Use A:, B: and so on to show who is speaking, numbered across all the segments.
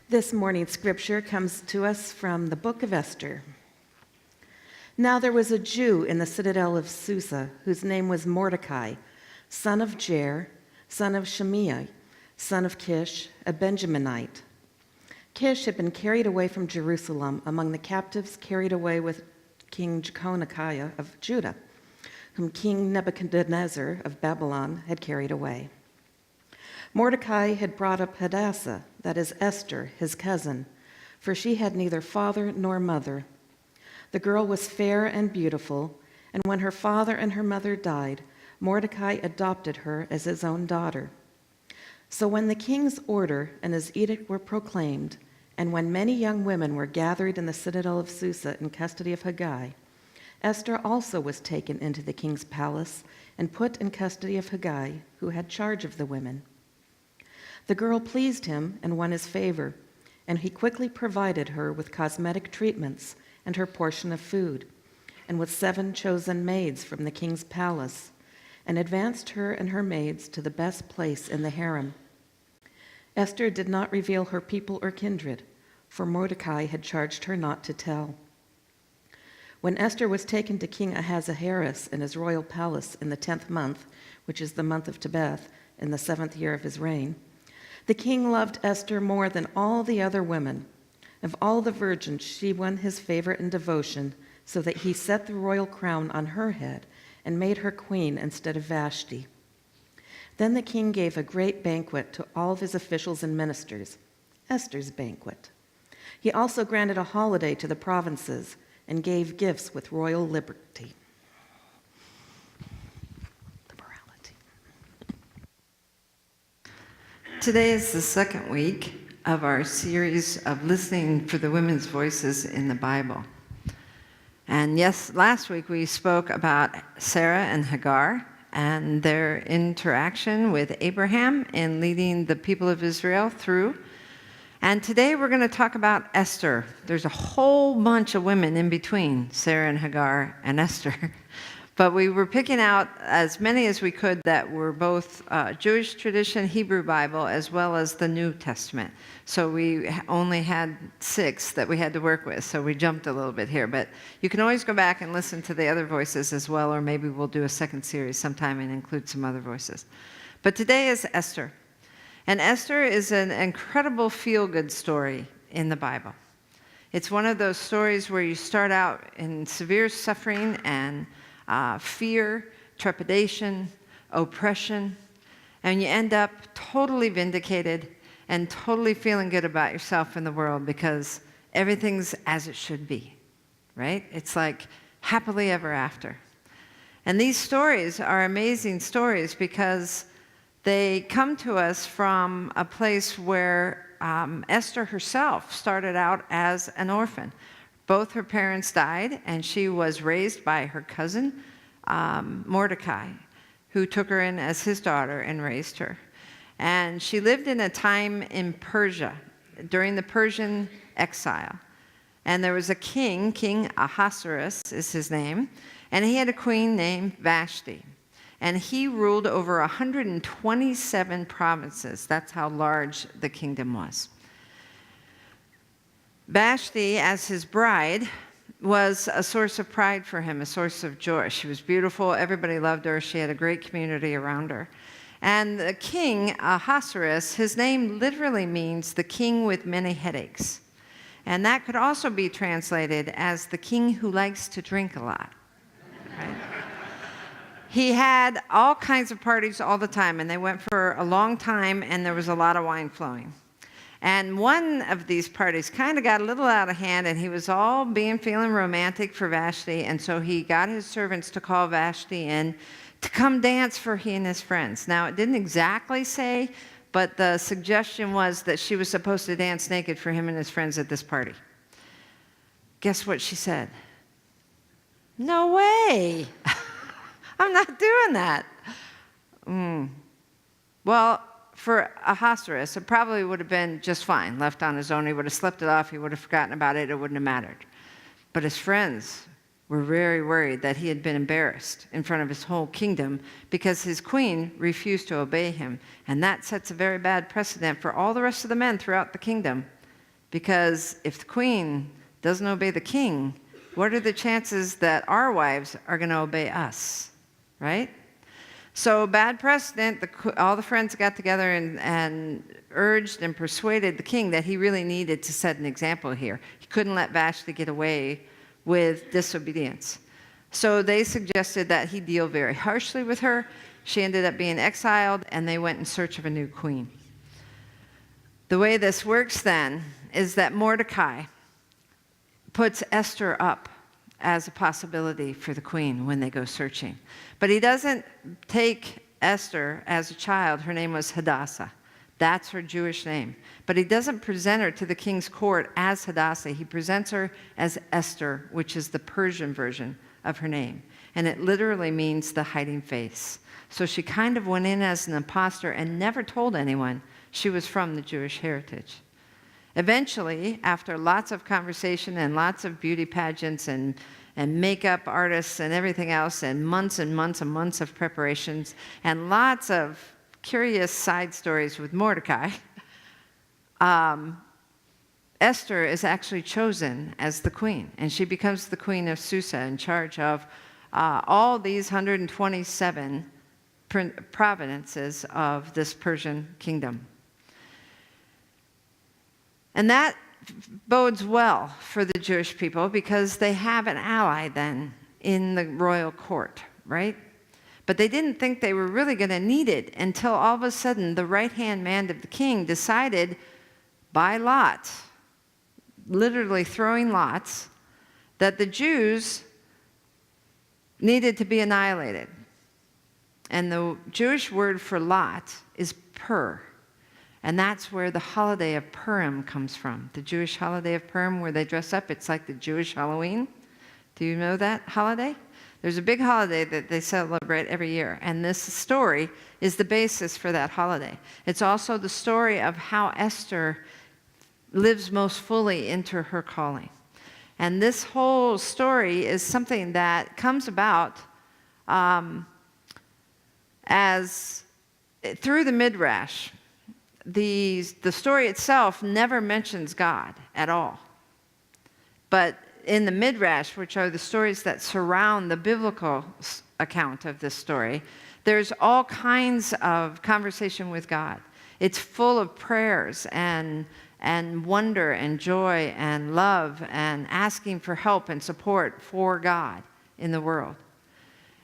A: This morning's scripture comes to us from the book of Esther. Now there was a Jew in the citadel of Susa whose name was Mordecai, son of Jair, son of Shimei, son of Kish, a Benjaminite. Kish had been carried away from Jerusalem among the captives carried away with King Jeconiah of Judah, whom King Nebuchadnezzar of Babylon had carried away. Mordecai had brought up Hadassah, that is Esther, his cousin, for she had neither father nor mother. The girl was fair and beautiful, and when her father and her mother died, Mordecai adopted her as his own daughter. So when the king's order and his edict were proclaimed, and when many young women were gathered in the citadel of Susa in custody of Haggai, Esther also was taken into the king's palace and put in custody of Haggai, who had charge of the women. The girl pleased him and won his favor, and he quickly provided her with cosmetic treatments and her portion of food, and with 7 chosen maids from the king's palace, and advanced her and her maids to the best place in the harem. Esther did not reveal her people or kindred, for Mordecai had charged her not to tell. When Esther was taken to King Ahasuerus in his royal palace in the 10th month, which is the month of Tebeth, in the 7th year of his reign, the king loved Esther more than all the other women. Of all the virgins, she won his favor and devotion, so that he set the royal crown on her head and made her queen instead of Vashti. Then the king gave a great banquet to all of his officials and ministers, Esther's banquet. He also granted a holiday to the provinces and gave gifts with royal liberty.
B: Today is the second week of our series of listening for the women's voices in the Bible. And yes, last week we spoke about Sarah and Hagar and their interaction with Abraham in leading the people of Israel through. And today we're going to talk about Esther. There's a whole bunch of women in between Sarah and Hagar and Esther. But we were picking out as many as we could that were both Jewish tradition, Hebrew Bible, as well as the New Testament. So we only had 6 that we had to work with, so we jumped a little bit here. But you can always go back and listen to the other voices as well, or maybe we'll do a second series sometime and include some other voices. But today is Esther. And Esther is an incredible feel-good story in the Bible. It's one of those stories where you start out in severe suffering and fear, trepidation, oppression, and you end up totally vindicated and totally feeling good about yourself in the world because everything's as it should be, right? It's like happily ever after. And these stories are amazing stories because they come to us from a place where Esther herself started out as an orphan. Both her parents died, and she was raised by her cousin, Mordecai, who took her in as his daughter and raised her. And she lived in a time in Persia, during the Persian exile. And there was a king, King Ahasuerus is his name, and he had a queen named Vashti. And he ruled over 127 provinces. That's how large the kingdom was. Vashti, as his bride, was a source of pride for him, a source of joy. She was beautiful. Everybody loved her. She had a great community around her. And the king, Ahasuerus, his name literally means the king with many headaches. And that could also be translated as the king who likes to drink a lot. Right? He had all kinds of parties all the time, and they went for a long time, and there was a lot of wine flowing. And one of these parties kind of got a little out of hand, and he was all feeling romantic for Vashti, and so he got his servants to call Vashti in to come dance for he and his friends. Now, it didn't exactly say, but the suggestion was that she was supposed to dance naked for him and his friends at this party. Guess what she said? No way! I'm not doing that. Well, for Ahasuerus, it probably would have been just fine, left on his own. He would have slept it off. He would have forgotten about it. It wouldn't have mattered. But his friends were very worried that he had been embarrassed in front of his whole kingdom because his queen refused to obey him. And that sets a very bad precedent for all the rest of the men throughout the kingdom Because if the queen doesn't obey the king, what are the chances that our wives are going to obey us, right? So bad precedent, all the friends got together and urged and persuaded the king that he really needed to set an example here. He couldn't let Vashti get away with disobedience. So they suggested that he deal very harshly with her. She ended up being exiled, and they went in search of a new queen. The way this works then is that Mordecai puts Esther up as a possibility for the queen when they go searching. But he doesn't take Esther as a child. Her name was Hadassah. That's her Jewish name. But he doesn't present her to the king's court as Hadassah. He presents her as Esther, which is the Persian version of her name. And it literally means the hiding face. So she kind of went in as an imposter and never told anyone she was from the Jewish heritage. Eventually, after lots of conversation and lots of beauty pageants and makeup artists and everything else, and months and months and months of preparations, and lots of curious side stories with Mordecai, Esther is actually chosen as the queen, and she becomes the queen of Susa, in charge of all these 127 provinces of this Persian kingdom. And that bodes well for the Jewish people because they have an ally then in the royal court, right? But they didn't think they were really going to need it until all of a sudden the right-hand man of the king decided by lot, literally throwing lots, that the Jews needed to be annihilated. And the Jewish word for lot is pur. And that's where the holiday of Purim comes from. The Jewish holiday of Purim, where they dress up, it's like the Jewish Halloween. Do you know that holiday? There's a big holiday that they celebrate every year, and this story is the basis for that holiday. It's also the story of how Esther lives most fully into her calling. And this whole story is something that comes about as through the Midrash. The story itself never mentions God at all. But in the Midrash, which are the stories that surround the biblical account of this story, there's all kinds of conversation with God. It's full of prayers and wonder and joy and love and asking for help and support for God in the world.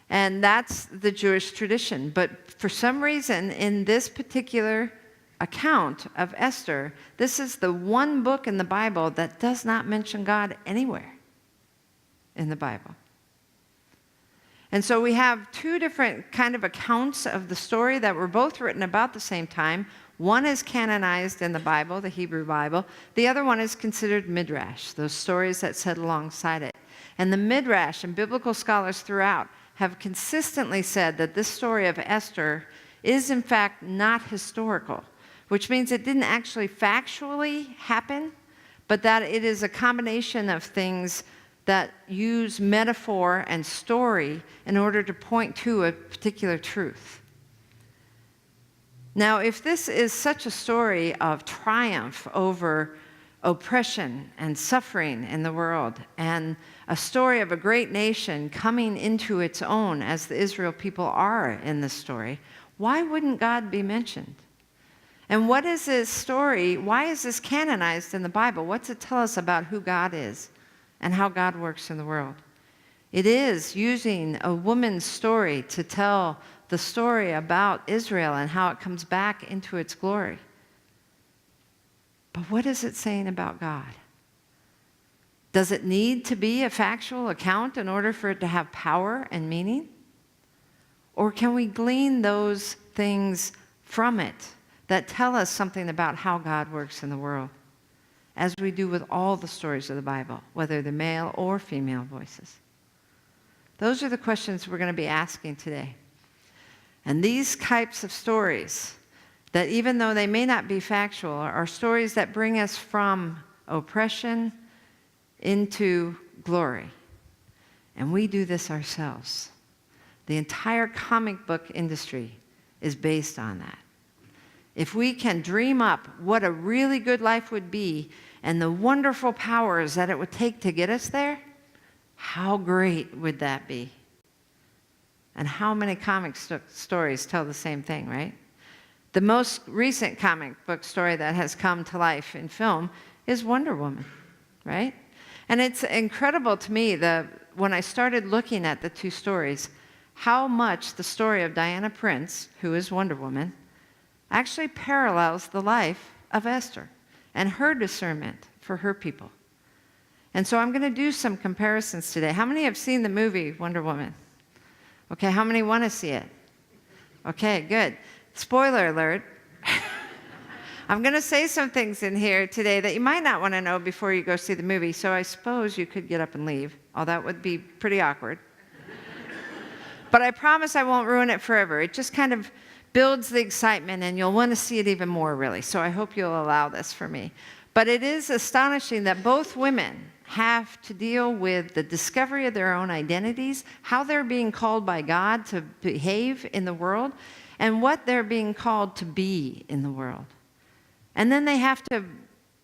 B: And that's the Jewish tradition. But for some reason, in this particular account of Esther, this is the one book in the Bible that does not mention God anywhere in the Bible. And so we have two different kind of accounts of the story that were both written about the same time. One is canonized in the Bible, the Hebrew Bible. The other one is considered Midrash, those stories that sit alongside it. And the Midrash and biblical scholars throughout have consistently said that this story of Esther is in fact not historical, which means it didn't actually factually happen, but that it is a combination of things that use metaphor and story in order to point to a particular truth. Now, if this is such a story of triumph over oppression and suffering in the world, and a story of a great nation coming into its own as the Israel people are in this story, why wouldn't God be mentioned? And what is this story? Why is this canonized in the Bible? What's it tell us about who God is and how God works in the world? It is using a woman's story to tell the story about Israel and how it comes back into its glory. But what is it saying about God? Does it need to be a factual account in order for it to have power and meaning? Or can we glean those things from it that tell us something about how God works in the world, as we do with all the stories of the Bible, whether they're male or female voices? Those are the questions we're going to be asking today. And these types of stories, that even though they may not be factual, are stories that bring us from oppression into glory. And we do this ourselves. The entire comic book industry is based on that. If we can dream up what a really good life would be and the wonderful powers that it would take to get us there, how great would that be? And how many comic stories tell the same thing, right? The most recent comic book story that has come to life in film is Wonder Woman, right? And it's incredible to me that when I started looking at the two stories, how much the story of Diana Prince, who is Wonder Woman, actually parallels the life of Esther and her discernment for her people. And so I'm going to do some comparisons today. How many have seen the movie Wonder Woman? Okay, how many want to see it? Okay, good. Spoiler alert. I'm going to say some things in here today that you might not want to know before you go see the movie, so I suppose you could get up and leave. Oh, that would be pretty awkward. But I promise I won't ruin it forever. It just kind of builds the excitement, and you'll want to see it even more, really. So I hope you'll allow this for me. But it is astonishing that both women have to deal with the discovery of their own identities, how they're being called by God to behave in the world, and what they're being called to be in the world. And then they have to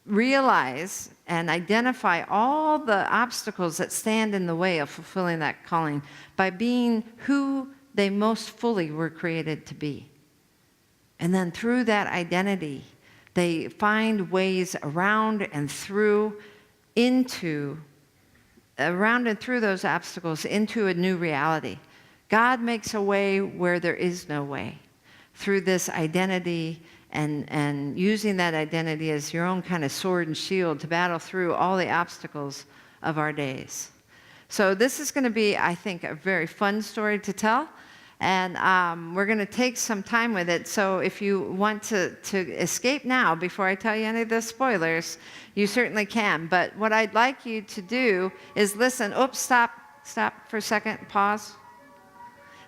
B: realize and identify all the obstacles that stand in the way of fulfilling that calling by being who they most fully were created to be. And then through that identity, they find ways around and through those obstacles into a new reality. God makes a way where there is no way through this identity and using that identity as your own kind of sword and shield to battle through all the obstacles of our days. So this is going to be, I think, a very fun story to tell. And we're going to take some time with it. So if you want to escape now, before I tell you any of the spoilers, you certainly can. But what I'd like you to do is listen. Oops, stop for a second, pause.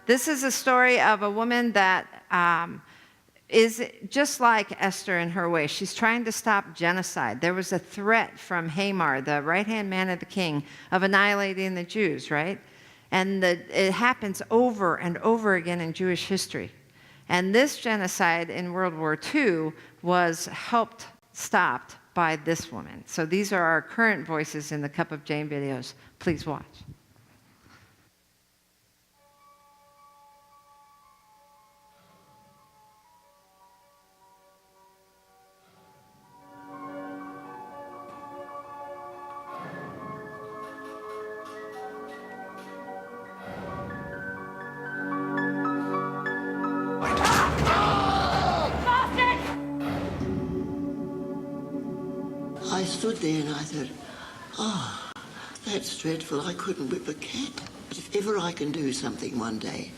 B: This is a story of a woman that is just like Esther in her way. She's trying to stop genocide. There was a threat from Hamar, the right-hand man of the king, of annihilating the Jews, right? And it happens over and over again in Jewish history. And this genocide in World War II was stopped by this woman. So these are our current voices in the Cup of Jane videos. Please watch.
C: I stood there and I thought, oh, that's dreadful. I couldn't whip a cat. But if ever I can do something one day,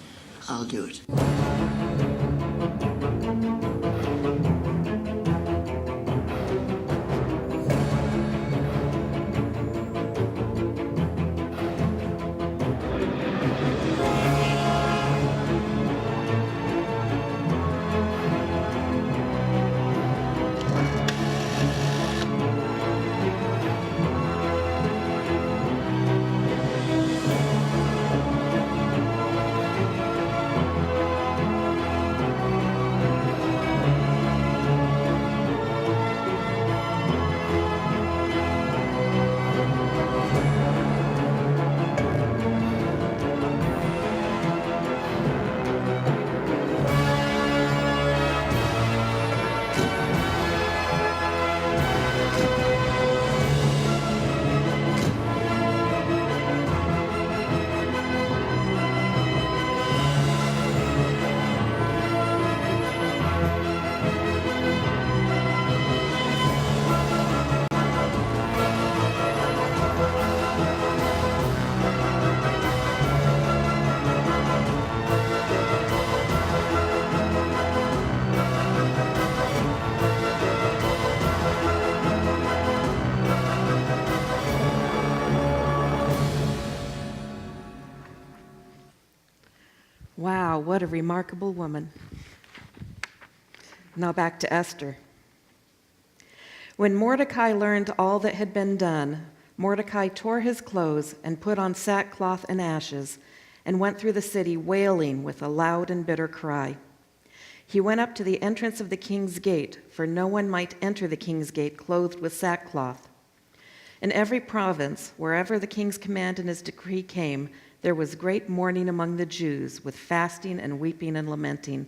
C: I'll do it.
A: Wow, what a remarkable woman. Now back to Esther. When Mordecai learned all that had been done, Mordecai tore his clothes and put on sackcloth and ashes and went through the city wailing with a loud and bitter cry. He went up to the entrance of the king's gate, for no one might enter the king's gate clothed with sackcloth. In every province, wherever the king's command and his decree came, there was great mourning among the Jews, with fasting and weeping and lamenting,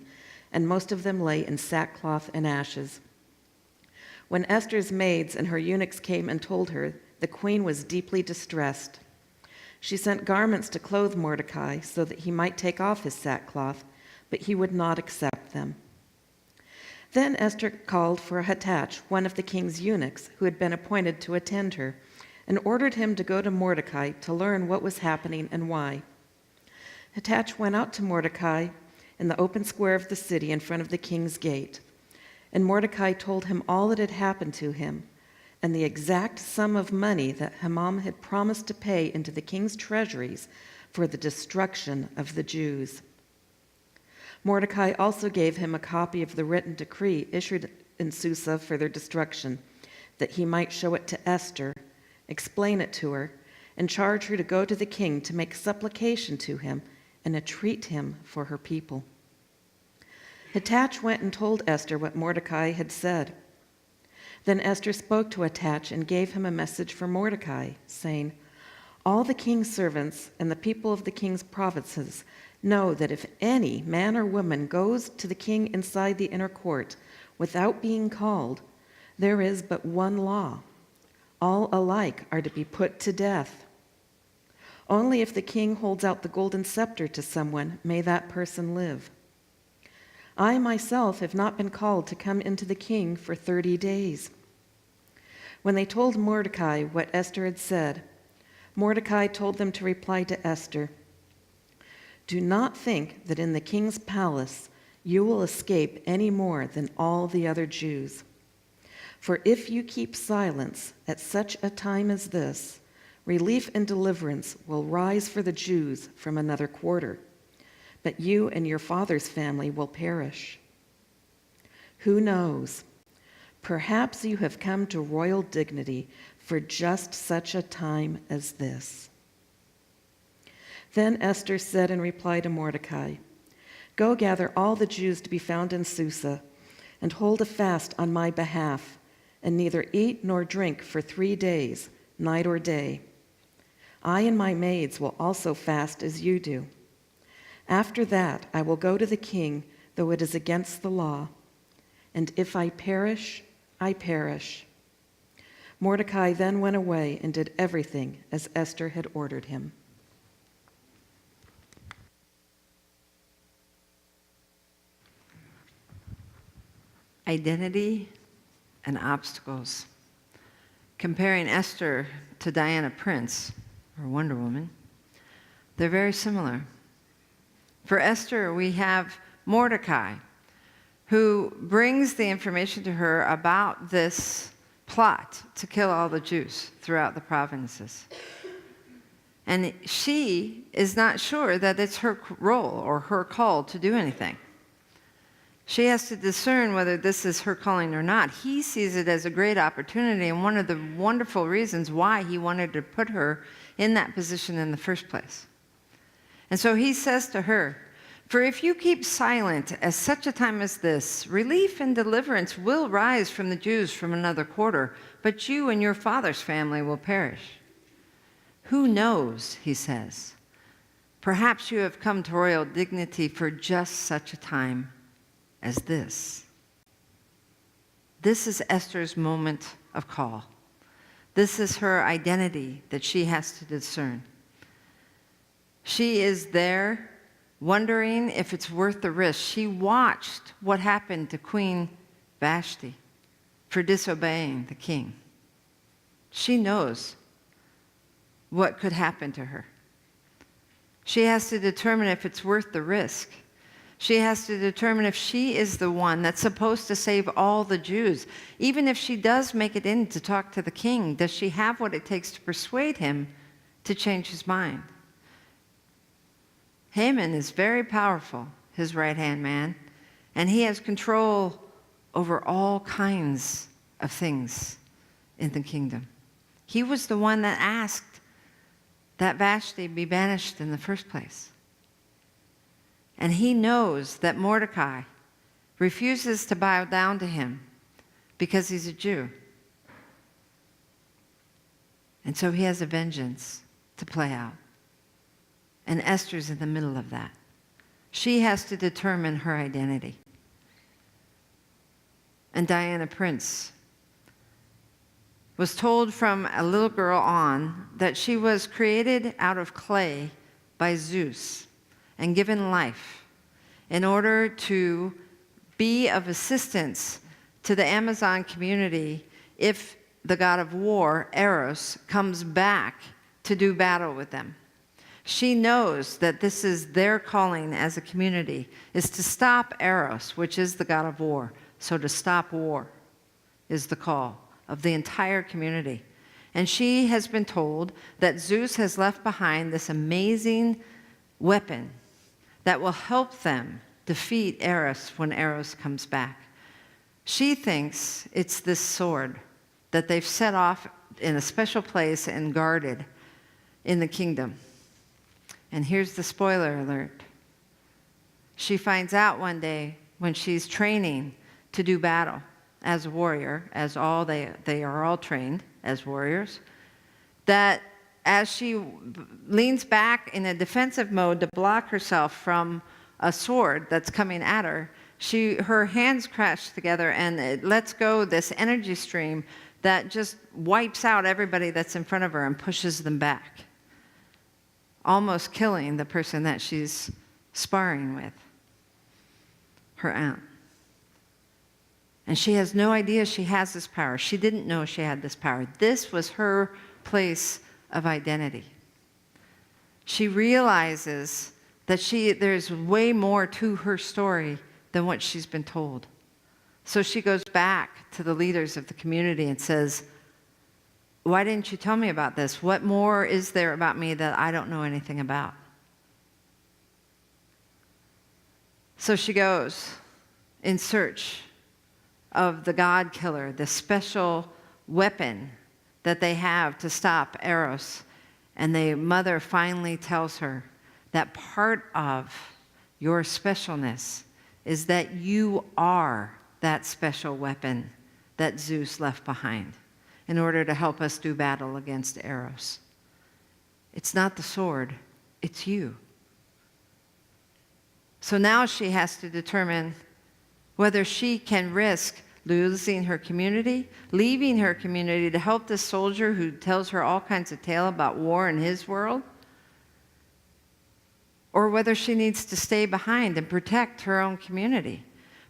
A: and most of them lay in sackcloth and ashes. When Esther's maids and her eunuchs came and told her, the queen was deeply distressed. She sent garments to clothe Mordecai so that he might take off his sackcloth, but he would not accept them. Then Esther called for Hattach, one of the king's eunuchs, who had been appointed to attend her, and ordered him to go to Mordecai to learn what was happening and why. Hattach went out to Mordecai in the open square of the city in front of the king's gate, and Mordecai told him all that had happened to him, and the exact sum of money that Haman had promised to pay into the king's treasuries for the destruction of the Jews. Mordecai also gave him a copy of the written decree issued in Susa for their destruction, that he might show it to Esther, explain it to her, and charge her to go to the king to make supplication to him and entreat him for her people. Hattach went and told Esther what Mordecai had said. Then Esther spoke to Hattach and gave him a message for Mordecai, saying, "All the king's servants and the people of the king's provinces know that if any man or woman goes to the king inside the inner court without being called, there is but one law. All alike are to be put to death. Only if the king holds out the golden scepter to someone may that person live. I myself have not been called to come into the king for 30 days. When they told Mordecai what Esther had said, Mordecai told them to reply to Esther, "Do not think that in the king's palace you will escape any more than all the other Jews. For if you keep silence at such a time as this, relief and deliverance will rise for the Jews from another quarter, but you and your father's family will perish. Who knows? Perhaps you have come to royal dignity for just such a time as this." Then Esther said in reply to Mordecai, "Go gather all the Jews to be found in Susa, and hold a fast on my behalf, and neither eat nor drink for 3 days, night or day. I and my maids will also fast as you do. After that, I will go to the king, though it is against the law. And if I perish, I perish." Mordecai then went away and did everything as Esther had ordered him.
B: Identity and obstacles. Comparing Esther to Diana Prince, or Wonder Woman, they're very similar. For Esther, we have Mordecai, who brings the information to her about this plot to kill all the Jews throughout the provinces. And she is not sure that it's her role or her call to do anything. She has to discern whether this is her calling or not. He sees it as a great opportunity and one of the wonderful reasons why he wanted to put her in that position in the first place. And so he says to her, "For if you keep silent at such a time as this, relief and deliverance will rise from the Jews from another quarter, but you and your father's family will perish. Who knows," he says, "perhaps you have come to royal dignity for just such a time as this." This is Esther's moment of call. This is her identity that she has to discern. She is there wondering if it's worth the risk. She watched what happened to Queen Vashti for disobeying the king. She knows what could happen to her. She has to determine if it's worth the risk. She has to determine if she is the one that's supposed to save all the Jews. Even if she does make it in to talk to the king, does she have what it takes to persuade him to change his mind? Haman is very powerful, his right-hand man, and he has control over all kinds of things in the kingdom. He was the one that asked that Vashti be banished in the first place. And he knows that Mordecai refuses to bow down to him because he's a Jew. And so he has a vengeance to play out. And Esther's in the middle of that. She has to determine her identity. And Diana Prince was told from a little girl on that she was created out of clay by Zeus and given life in order to be of assistance to the Amazon community if the god of war, Eros, comes back to do battle with them. She knows that this is their calling as a community, is to stop Eros, which is the god of war. So to stop war is the call of the entire community. And she has been told that Zeus has left behind this amazing weapon that will help them defeat Eros when Eros comes back. She thinks it's this sword that they've set off in a special place and guarded in the kingdom. And here's the spoiler alert. She finds out one day when she's training to do battle as a warrior, as all they are all trained as warriors, that as she leans back in a defensive mode to block herself from a sword that's coming at her, her hands crash together and it lets go this energy stream that just wipes out everybody that's in front of her and pushes them back, almost killing the person that she's sparring with, her aunt. And she has no idea she has this power. She didn't know she had this power. This was her place of identity. She realizes that there's way more to her story than what she's been told. So she goes back to the leaders of the community and says, why didn't you tell me about this? What more is there about me that I don't know anything about? So she goes in search of the God killer, the special weapon that they have to stop Eros. And the mother finally tells her that part of your specialness is that you are that special weapon that Zeus left behind in order to help us do battle against Eros. It's not the sword, it's you. So now she has to determine whether she can risk losing her community, leaving her community to help this soldier who tells her all kinds of tale about war in his world, or whether she needs to stay behind and protect her own community.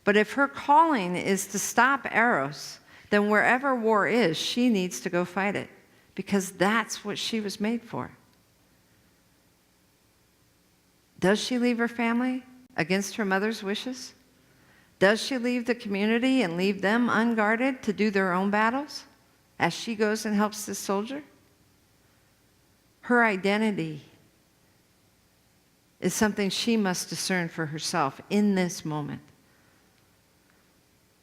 B: But if her calling is to stop Eros, then wherever war is, she needs to go fight it, because that's what she was made for. Does she leave her family against her mother's wishes? Does she leave the community and leave them unguarded to do their own battles as she goes and helps this soldier? Her identity is something she must discern for herself in this moment.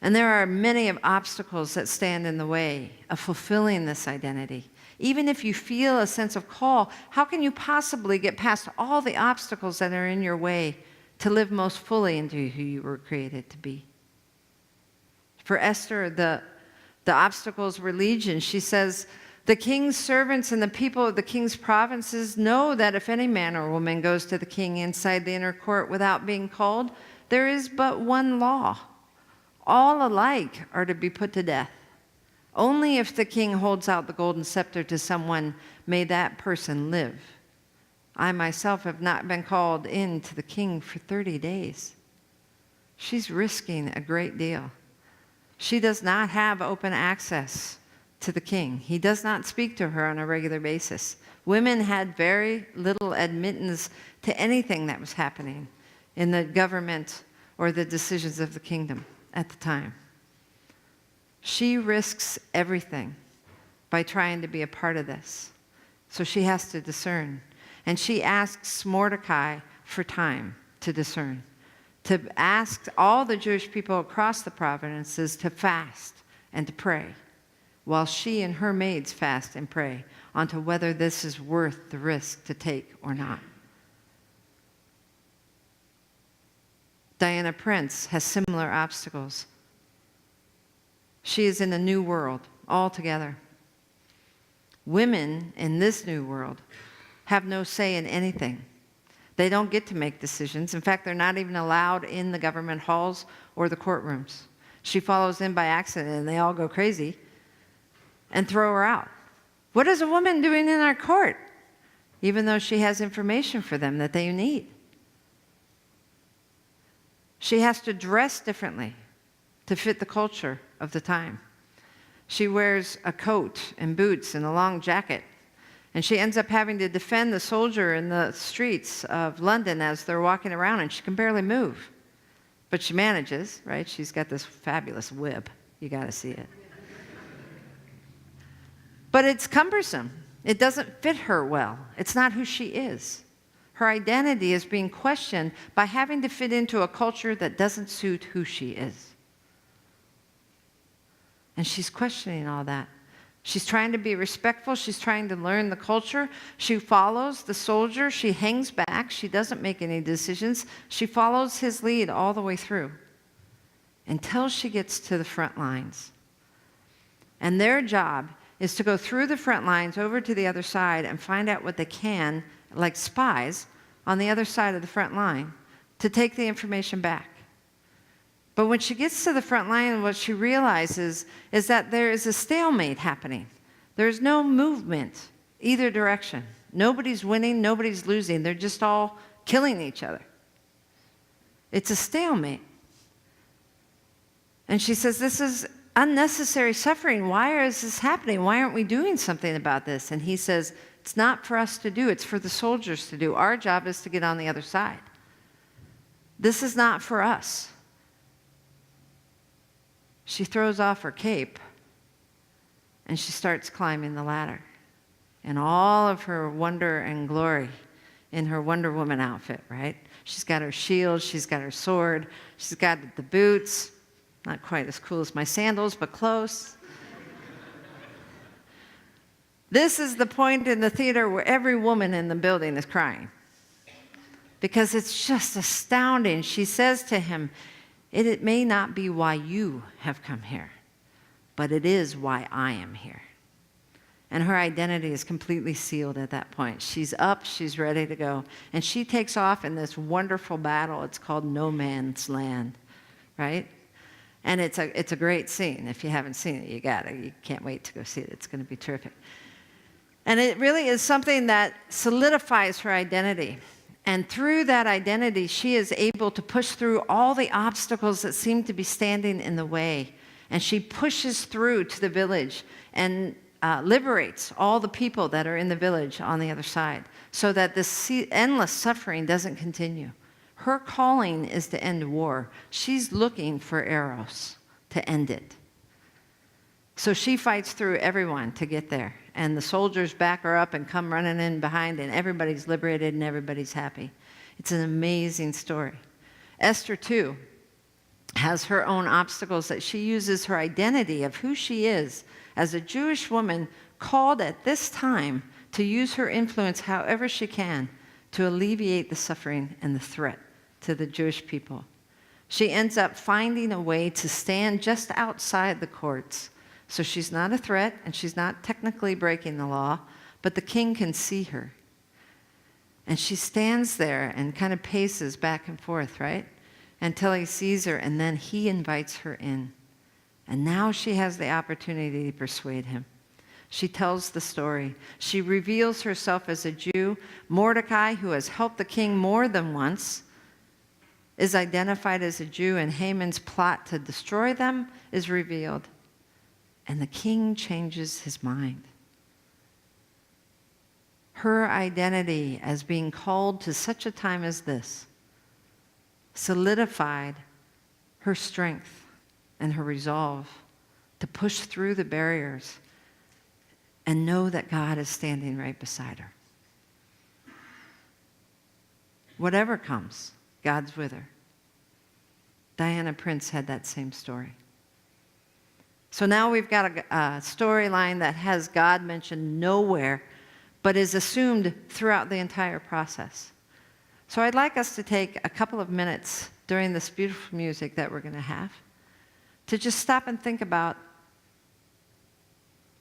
B: And there are many obstacles that stand in the way of fulfilling this identity. Even if you feel a sense of call, how can you possibly get past all the obstacles that are in your way to live most fully into who you were created to be? For Esther, the obstacles were legion. She says, the king's servants and the people of the king's provinces know that if any man or woman goes to the king inside the inner court without being called, there is but one law. All alike are to be put to death. Only if the king holds out the golden scepter to someone may that person live. I myself have not been called in to the king for 30 days. She's risking a great deal. She does not have open access to the king. He does not speak to her on a regular basis. Women had very little admittance to anything that was happening in the government or the decisions of the kingdom at the time. She risks everything by trying to be a part of this. So she has to discern. And she asks Mordecai for time to discern, to ask all the Jewish people across the provinces to fast and to pray, while she and her maids fast and pray onto whether this is worth the risk to take or not. Diana Prince has similar obstacles. She is in a new world altogether. Women in this new world have no say in anything. They don't get to make decisions. In fact, they're not even allowed in the government halls or the courtrooms. She follows in by accident, and they all go crazy and throw her out. What is a woman doing in our court? Even though she has information for them that they need. She has to dress differently to fit the culture of the time. She wears a coat and boots and a long jacket, and she ends up having to defend the soldier in the streets of London as they're walking around, and she can barely move. But she manages, right? She's got this fabulous whip. You got to see it. But it's cumbersome. It doesn't fit her well. It's not who she is. Her identity is being questioned by having to fit into a culture that doesn't suit who she is. And she's questioning all that. She's trying to be respectful. She's trying to learn the culture. She follows the soldier. She hangs back. She doesn't make any decisions. She follows his lead all the way through until she gets to the front lines. And their job is to go through the front lines over to the other side and find out what they can, like spies, on the other side of the front line to take the information back. But when she gets to the front line, what she realizes is that there is a stalemate happening. There's no movement either direction. Nobody's winning, nobody's losing. They're just all killing each other. It's a stalemate. And she says, this is unnecessary suffering. Why is this happening? Why aren't we doing something about this? And he says, it's not for us to do. It's for the soldiers to do. Our job is to get on the other side. This is not for us. She throws off her cape and she starts climbing the ladder in all of her wonder and glory in her Wonder Woman outfit, right? She's got her shield, she's got her sword, she's got the boots. Not quite as cool as my sandals, but close. This is the point in the theater where every woman in the building is crying. Because it's just astounding. She says to him, it may not be why you have come here, but it is why I am here. And her identity is completely sealed at that point. She's up, she's ready to go. And she takes off in this wonderful battle. It's called No Man's Land, right? And it's a great scene. If you haven't seen it, you can't wait to go see it. It's going to be terrific. And it really is something that solidifies her identity. And through that identity, she is able to push through all the obstacles that seem to be standing in the way. And she pushes through to the village and liberates all the people that are in the village on the other side so that this endless suffering doesn't continue. Her calling is to end war. She's looking for Eros to end it. So she fights through everyone to get there. And the soldiers back her up and come running in behind, and everybody's liberated and everybody's happy. It's an amazing story. Esther, too, has her own obstacles that she uses her identity of who she is as a Jewish woman called at this time to use her influence however she can to alleviate the suffering and the threat to the Jewish people. She ends up finding a way to stand just outside the courts. So she's not a threat, and she's not technically breaking the law, but the king can see her. And she stands there and kind of paces back and forth, right? Until he sees her, and then he invites her in. And now she has the opportunity to persuade him. She tells the story. She reveals herself as a Jew. Mordecai, who has helped the king more than once, is identified as a Jew, and Haman's plot to destroy them is revealed. And the king changes his mind. Her identity as being called to such a time as this solidified her strength and her resolve to push through the barriers and know that God is standing right beside her. Whatever comes, God's with her. Diana Prince had that same story. So now we've got a storyline that has God mentioned nowhere, but is assumed throughout the entire process. So I'd like us to take a couple of minutes during this beautiful music that we're going to have to just stop and think about,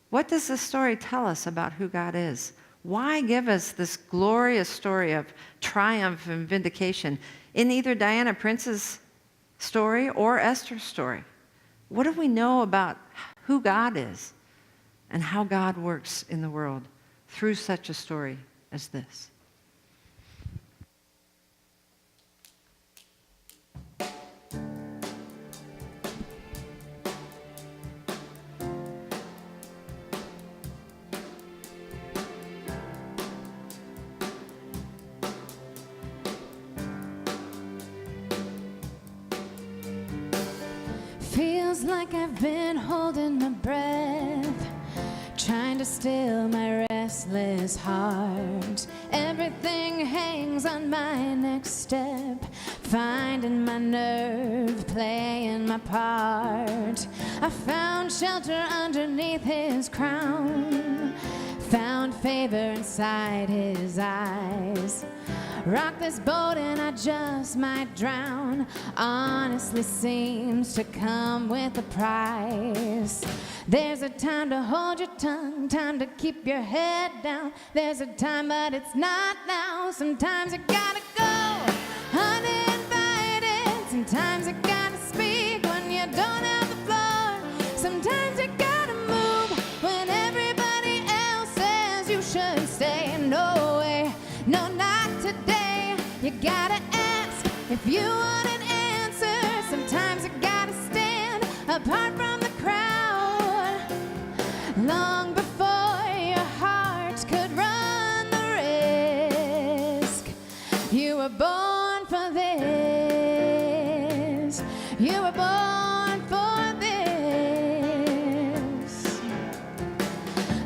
B: what does this story tell us about who God is? Why give us this glorious story of triumph and vindication in either Diana Prince's story or Esther's story? What do we know about who God is and how God works in the world through such a story as this?
D: Feels like I've been holding my breath, trying to still my restless heart. Everything hangs on my next step, finding my nerve, playing my part. I found shelter underneath his crown, found favor inside his eyes. Rock this boat and I just might drown. Honestly seems to come with a price. There's a time to hold your tongue, time to keep your head down. There's a time, but it's not now. Sometimes you gotta go uninvited. Sometimes you gotta speak when you don't have the floor. Sometimes you gotta move when everybody else says you should stay. No way, no, not today. You gotta ask if you want an answer. Sometimes you gotta stand apart from the crowd. Long before your heart could run the risk, you were born for this. You were born for this.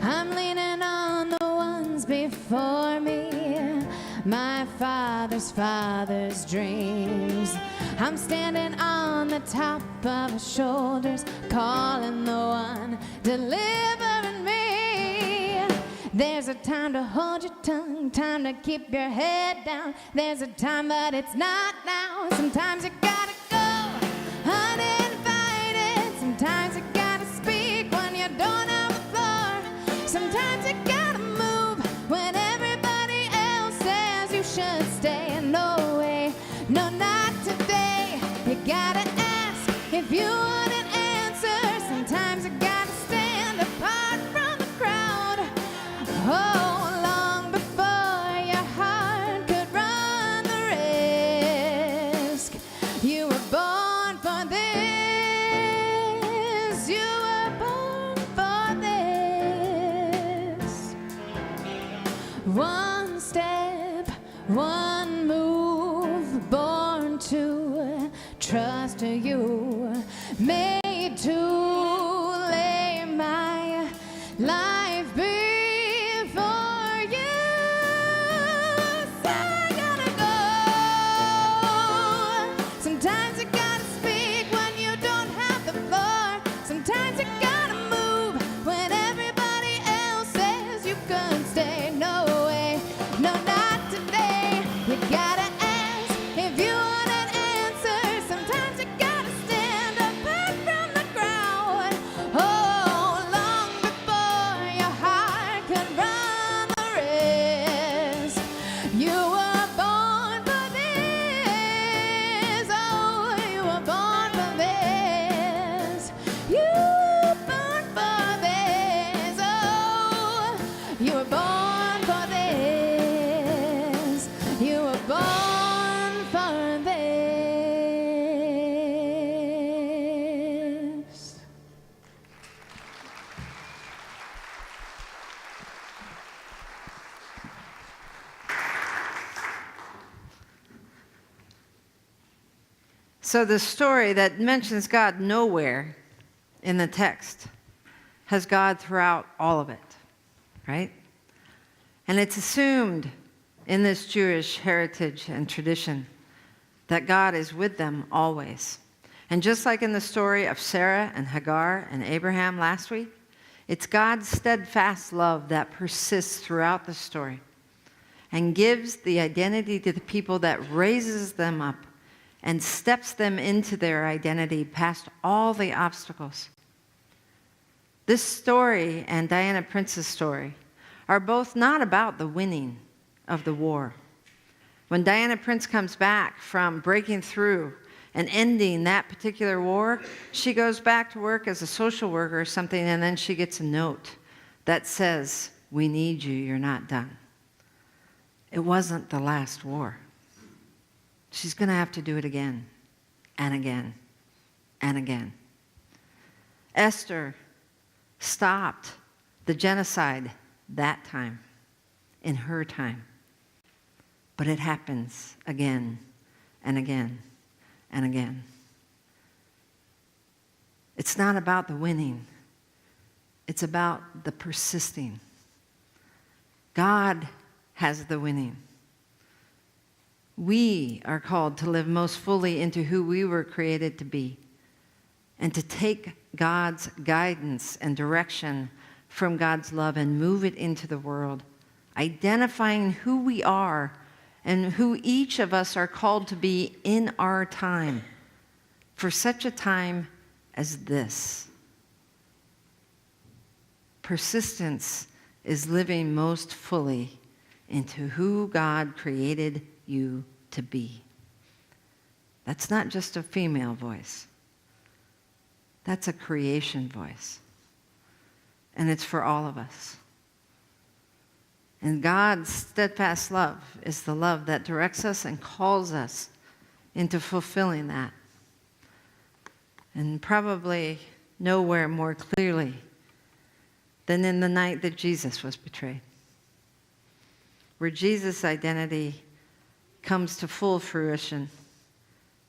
D: I'm leaning on the ones before me, my father's dreams. I'm standing on the top of his shoulders, calling the one delivering me. There's a time to hold your tongue, time to keep your head down. There's a time, but it's not now. Sometimes you gotta go uninvited. Sometimes you gotta speak when you don't have the floor. Sometimes you gotta move when everybody else says you should stay. No way, no, not today. You gotta ask if you want an answer. Sometimes you gotta stand apart from the crowd. Oh, long before your heart could run the risk, you were born for this. You were born for this. One step, one move, born to trust you, made to lay my life before you. So I gotta go. Sometimes you gotta speak when you don't have the floor. Sometimes you gotta move when everybody else says you can stay. No way, no, not today. You gotta ask if you want an answer. Sometimes you gotta stand apart from the crowd. Oh, long before your heart could run the risk, you were born for this. Oh, you were born for this. You were born for this. Oh, you were born for this. You were born for this.
B: So the story that mentions God nowhere in the text has God throughout all of it, right? And it's assumed in this Jewish heritage and tradition that God is with them always. And just like in the story of Sarah and Hagar and Abraham last week, it's God's steadfast love that persists throughout the story. and gives the identity to the people that raises them up and steps them into their identity past all the obstacles. This story and Diana Prince's story are both not about the winning of the war. When Diana Prince comes back from breaking through and ending that particular war, she goes back to work as a social worker or something, and then she gets a note that says, "We need you, you're not done." It wasn't the last war. She's going to have to do it again and again and again. Esther stopped the genocide that time, in her time. But it happens again and again and again. It's not about the winning. It's about the persisting. God has the winning. We are called to live most fully into who we were created to be, and to take God's guidance and direction from God's love and move it into the world, identifying who we are and who each of us are called to be in our time, for such a time as this. Persistence is living most fully into who God created you to be. That's not just a female voice. That's a creation voice. And it's for all of us. And God's steadfast love is the love that directs us and calls us into fulfilling that. And probably nowhere more clearly than in the night that Jesus was betrayed, where Jesus' identity comes to full fruition,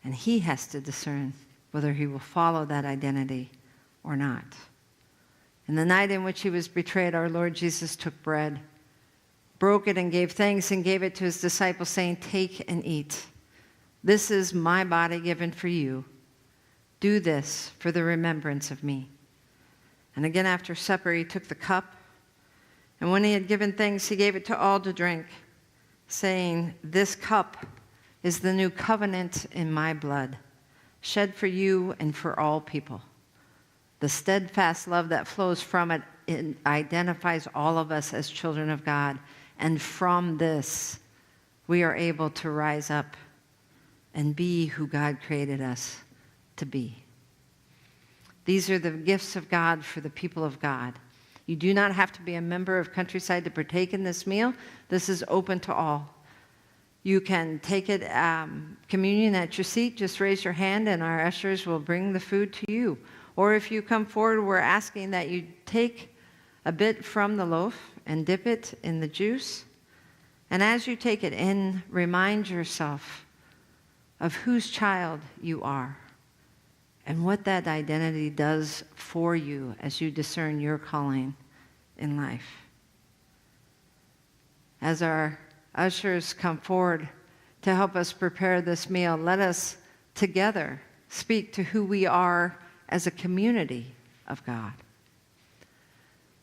B: and he has to discern whether he will follow that identity or not. In the night in which he was betrayed, our Lord Jesus took bread, broke it and gave thanks, and gave it to his disciples, saying, "Take and eat. This is my body given for you. Do this for the remembrance of me." And again after supper, he took the cup, and when he had given thanks, he gave it to all to drink, saying, "This cup is the new covenant in my blood, shed for you and for all people." The steadfast love that flows from it identifies all of us as children of God. And from this, we are able to rise up and be who God created us to be. These are the gifts of God for the people of God. You do not have to be a member of Countryside to partake in this meal. This is open to all. You can take it, communion at your seat. Just raise your hand and our ushers will bring the food to you. Or if you come forward, we're asking that you take a bit from the loaf and dip it in the juice. And as you take it in, remind yourself of whose child you are and what that identity does for you as you discern your calling in life. As our ushers come forward to help us prepare this meal, let us together speak to who we are as a community of God.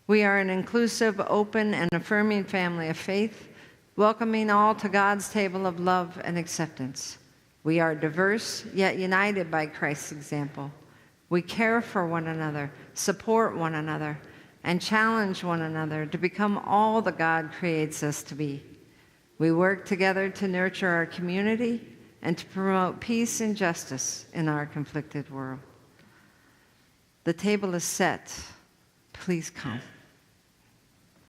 B: We are an inclusive, open, and affirming family of faith, welcoming all to God's table of love and acceptance. We are diverse, yet united by Christ's example. We care for one another, support one another, and challenge one another to become all that God creates us to be. We work together to nurture our community and to promote peace and justice in our conflicted world. The table is set. Please come.